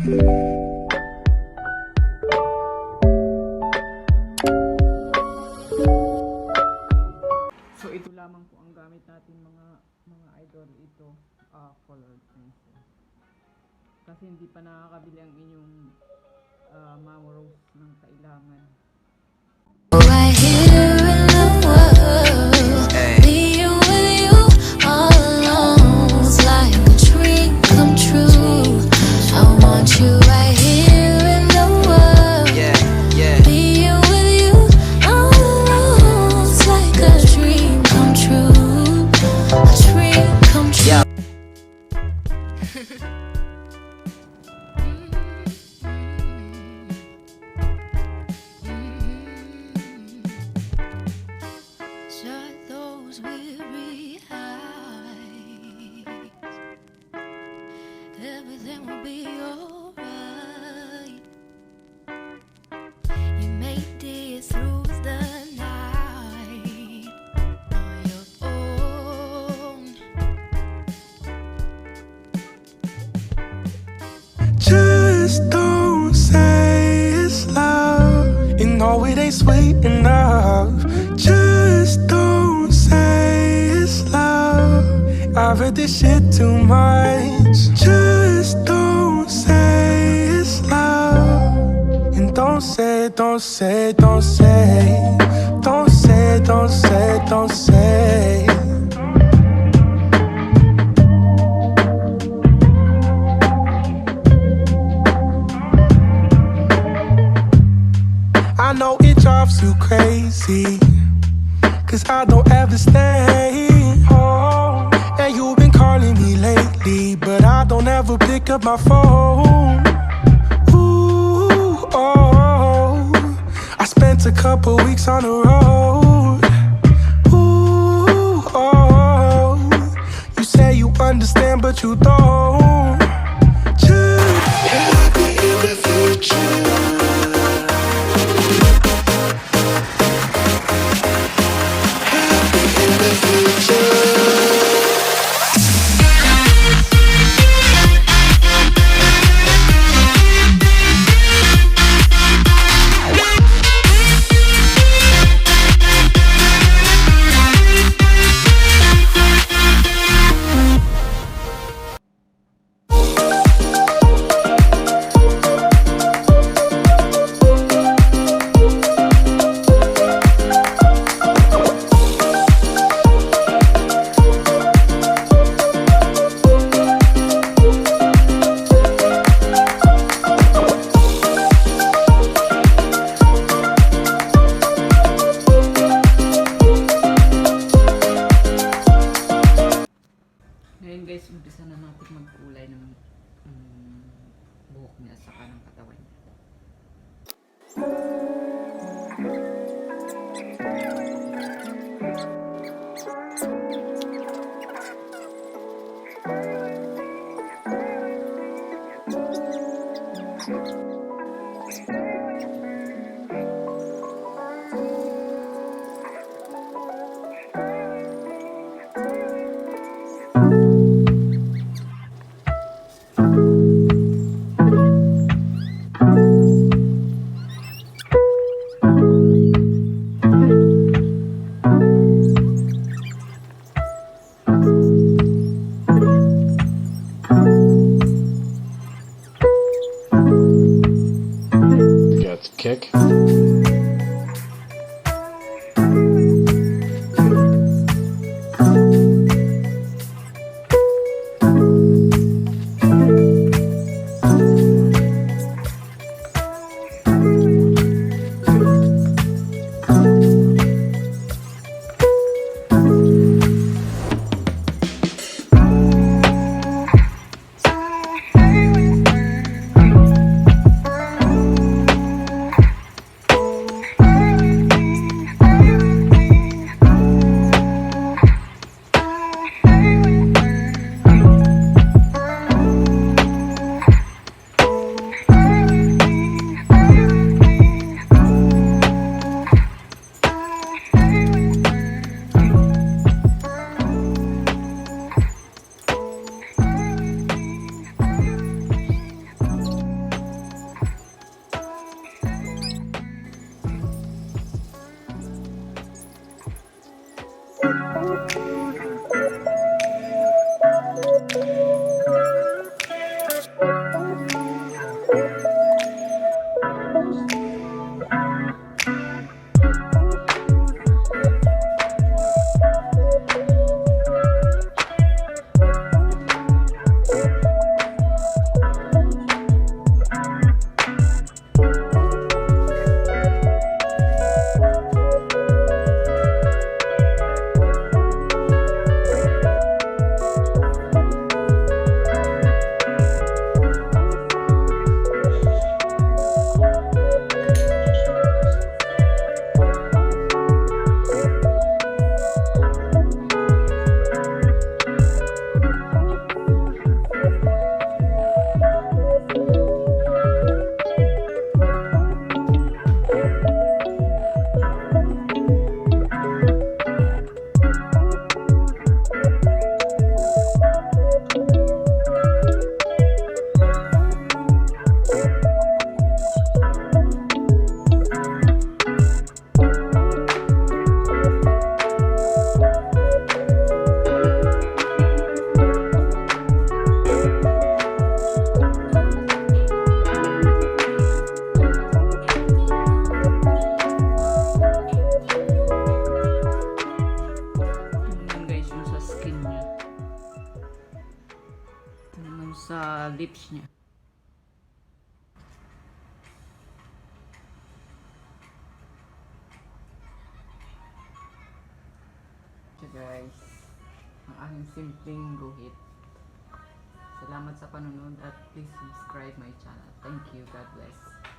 So ito lamang po ang gamit natin mga idol, ito colored pencil. Kasi hindi pa nakakabili ang inyong Mamo Rose ng kailangan. Right here in the world, being with you all alone, it's like a dream come true. I want you right here in the world, being with you all alone, it's like a dream come true, a dream come true. Shut those weary eyes. Everything will be alright. You made it through the night on your own. Just don't say it's love. You know it ain't sweet enough. Just don't say it's love. I've heard this shit too much. Just don't say it's love. And don't say, don't say, don't say. Don't say, don't say, don't say. I know it drives you crazy, 'cause I don't ever stay home. And you've been calling me lately, but I don't ever pick up my phone. Ooh, oh, I spent a couple weeks on the road. Ooh, oh, you say you understand, but you don't. Just happy in the future. Ngayon guys, umpisa na natin magkulay ng buhok niya saka ng katawan niya. Kick. guys ang aking simpleng guhit. Salamat sa panunod at please subscribe my channel. Thank you. God bless.